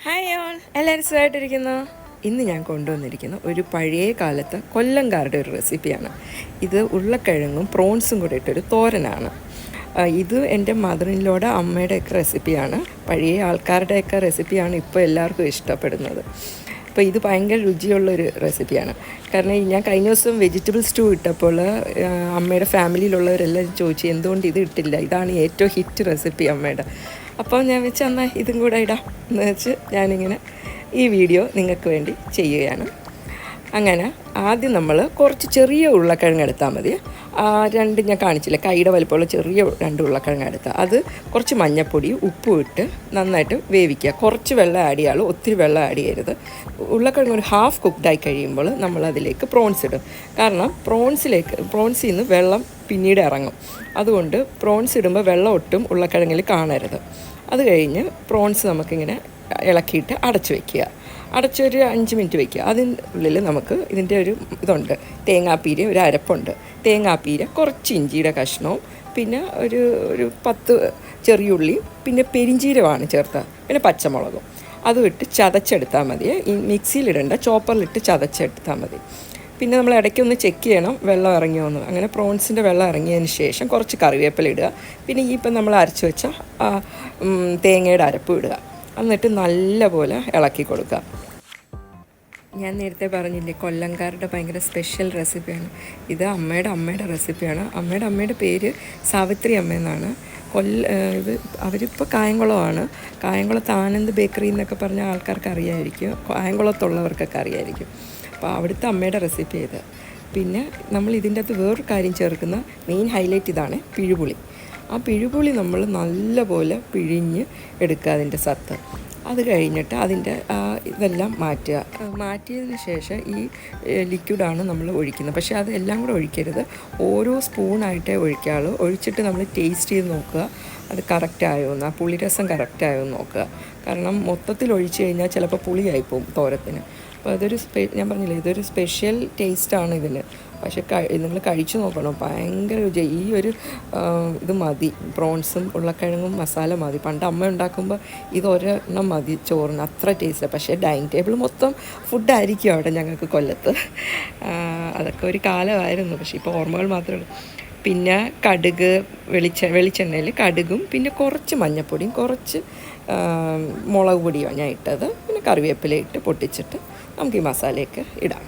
Hi all, എല്ലാവരും സുഖമായിട്ടിരിക്കുന്നു. ഇന്ന് ഞാൻ കൊണ്ടുവന്നിരിക്കുന്ന ഒരു പഴയ കാലത്ത് കൊല്ലംകാരുടെ ഒരു റെസിപ്പിയാണ്. ഇത് ഉരുളക്കിഴങ്ങും പ്രോൺസും കൂടെ ഇട്ടൊരു തോരനാണ്. ഇത് എൻ്റെ മദറിൻലോയുടെ അമ്മയുടെയൊക്കെ റെസിപ്പിയാണ്. പഴയ ആൾക്കാരുടെയൊക്കെ റെസിപ്പിയാണ് ഇപ്പോൾ എല്ലാവർക്കും ഇഷ്ടപ്പെടുന്നത്. അപ്പോൾ ഇത് ഭയങ്കര രുചിയുള്ളൊരു റെസിപ്പിയാണ്. കാരണം ഞാൻ കഴിഞ്ഞ ദിവസം വെജിറ്റബിൾ സ്റ്റൂ ഇട്ടപ്പോൾ അമ്മയുടെ ഫാമിലിയിലുള്ളവരെല്ലാം ചോദിച്ചു എന്തുകൊണ്ട് ഇത് ഇട്ടില്ല, ഇതാണ് ഏറ്റവും ഹിറ്റ് റെസിപ്പി അമ്മയുടെ. അപ്പോൾ ഞാൻ വെച്ച് എന്നാൽ ഇതും കൂടെ ഇടാം എന്ന് വെച്ച് ഞാനിങ്ങനെ ഈ വീഡിയോ നിങ്ങൾക്ക് വേണ്ടി ചെയ്യുകയാണ്. അങ്ങനെ ആദ്യം നമ്മൾ കുറച്ച് ചെറിയ ഉരുളക്കിഴങ്ങ് എടുത്താൽ മതി. രണ്ട് ഞാൻ കാണിച്ചില്ല, കൈയുടെ വലിപ്പമുള്ള ചെറിയ 2 ഉരുളക്കിഴങ്ങ് എടുത്താൽ അത് കുറച്ച് മഞ്ഞൾപ്പൊടി ഉപ്പും ഇട്ട് നന്നായിട്ട് വേവിക്കുക. കുറച്ച് വെള്ളം ആഡ് ചെയ്യാളൂ, ഒത്തിരി വെള്ളം ആഡ് ചെയ്യരുത്. ഉരുളക്കിഴങ്ങ് ഒരു ഹാഫ് കുക്ക്ഡായി കഴിയുമ്പോൾ നമ്മളതിലേക്ക് പ്രോൺസ് ഇടും. കാരണം പ്രോൺസിൽ നിന്ന് വെള്ളം പിന്നീട് ഇറങ്ങും. അതുകൊണ്ട് പ്രോൺസ് ഇടുമ്പോൾ വെള്ളം ഒട്ടും ഉരുളക്കിഴങ്ങിൽ കാണരുത്. അത് കഴിഞ്ഞ് പ്രോൺസ് നമുക്കിങ്ങനെ ഇളക്കിയിട്ട് അടച്ചു വയ്ക്കുക. അടച്ചൊരു 5 മിനിറ്റ് വയ്ക്കുക. അതിൻ്റെ ഉള്ളിൽ നമുക്ക് ഇതിൻ്റെ ഒരു ഇതുണ്ട്, തേങ്ങാപ്പീര ഒരു അരപ്പുണ്ട്. തേങ്ങാപ്പീര, കുറച്ച് ഇഞ്ചിയുടെ കഷ്ണവും, പിന്നെ ഒരു 10 ചെറിയുള്ളിയും, പിന്നെ പെരിഞ്ചീരകമാണ് ചേർത്ത്, പിന്നെ പച്ചമുളകും. അതും ഇട്ട് ചതച്ചെടുത്താൽ മതി. ഈ മിക്സിയിലിടേണ്ട, ചോപ്പറിലിട്ട് ചതച്ചെടുത്താൽ മതി. പിന്നെ നമ്മൾ ഇടയ്ക്കൊന്ന് ചെക്ക് ചെയ്യണം വെള്ളം ഇറങ്ങിയോന്ന്. അങ്ങനെ പ്രോൺസിൻ്റെ വെള്ളം ഇറങ്ങിയതിന് ശേഷം കുറച്ച് കറിവേപ്പില ഇടുക. പിന്നെ ഈ ഇപ്പം നമ്മൾ അരച്ച് വെച്ച തേങ്ങയുടെ അരപ്പ് ഇടുക. എന്നിട്ട് നല്ലപോലെ ഇളക്കി കൊടുക്കുക. ഞാൻ നേരത്തെ പറഞ്ഞില്ലേ, കൊല്ലംകാരുടെ ഭയങ്കര സ്പെഷ്യൽ റെസിപ്പിയാണ് ഇത്. അമ്മയുടെ റെസിപ്പിയാണ്. അമ്മയുടെ പേര് സാവിത്രി അമ്മ എന്നാണ്. ഇത് അവരിപ്പോൾ കായംകുളമാണ്. കായംകുളത്ത് ആനന്ദ് ബേക്കറി എന്നൊക്കെ പറഞ്ഞ ആൾക്കാർക്ക് അറിയാമായിരിക്കും, കായംകുളത്തുള്ളവർക്കൊക്കെ അറിയാമായിരിക്കും. അപ്പോൾ അവിടുത്തെ അമ്മയുടെ റെസിപ്പി ഇത്. പിന്നെ നമ്മൾ ഇതിൻ്റെ അകത്ത് വേറൊരു കാര്യം ചേർക്കുന്ന മെയിൻ ഹൈലൈറ്റ് ഇതാണ്, പിഴുപുളി. ആ പിഴുപുളി നമ്മൾ നല്ലപോലെ പിഴിഞ്ഞ് എടുക്കുക, അതിൻ്റെ സത്ത്. അത് കഴിഞ്ഞിട്ട് അതിൻ്റെ ഇതെല്ലാം മാറ്റുക. മാറ്റിയതിന് ശേഷം ഈ ലിക്വിഡാണ് നമ്മൾ ഒഴിക്കുന്നത്. പക്ഷേ അത് എല്ലാം കൂടെ ഒഴിക്കരുത്, ഓരോ സ്പൂണായിട്ടേ ഒഴിക്കാവുള്ളൂ. ഒഴിച്ചിട്ട് നമ്മൾ ടേസ്റ്റ് ചെയ്ത് നോക്കുക, അത് കറക്റ്റായോ എന്ന്, ആ പുളിരസം കറക്റ്റായോ എന്ന് നോക്കുക. കാരണം മൊത്തത്തിൽ ഒഴിച്ച് കഴിഞ്ഞാൽ ചിലപ്പോൾ പുളിയായിപ്പോവും തോരത്തിന്. അപ്പോൾ അതൊരു ഞാൻ പറഞ്ഞില്ലേ, ഇതൊരു സ്പെഷ്യൽ ടേസ്റ്റാണ് ഇതിന്. പക്ഷേ നിങ്ങൾ കഴിച്ചു നോക്കണം, ഭയങ്കര രുചി. ഈ ഒരു ഇത് മതി, പ്രോൺസും ഉരുളക്കിഴങ്ങും മസാല മതി. പണ്ട് അമ്മ ഉണ്ടാക്കുമ്പോൾ ഇതൊരെണ്ണം മതി ചോറിന്, അത്ര ടേസ്റ്റ്. പക്ഷേ ഡൈനിങ് ടേബിൾ മൊത്തം ഫുഡായിരിക്കും അവിടെ ഞങ്ങൾക്ക് കൊല്ലത്ത്. അതൊക്കെ ഒരു കാലമായിരുന്നു, പക്ഷേ ഇപ്പോൾ ഓർമ്മകൾ മാത്രമേ ഉള്ളൂ. പിന്നെ കടുക്, വെളിച്ചെണ്ണയിൽ കടുകും, പിന്നെ കുറച്ച് മഞ്ഞൾപ്പൊടിയും കുറച്ച് മുളക് പൊടിയാണ് ഞാൻ ഇട്ടത്. പിന്നെ കറിവേപ്പില ഇട്ട് പൊട്ടിച്ചിട്ട് നമുക്ക് ഈ മസാലയൊക്കെ ഇടാം.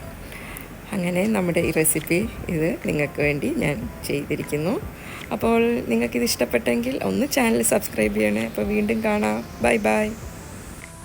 അങ്ങനെ നമ്മുടെ ഈ റെസിപ്പി ഇത് നിങ്ങൾക്ക് വേണ്ടി ഞാൻ ചെയ്തിരിക്കുന്നു. അപ്പോൾ നിങ്ങൾക്കിത് ഇഷ്ടപ്പെട്ടെങ്കിൽ ഒന്ന് ചാനൽ സബ്സ്ക്രൈബ് ചെയ്യണേ. അപ്പോൾ വീണ്ടും കാണാം. Bye bye.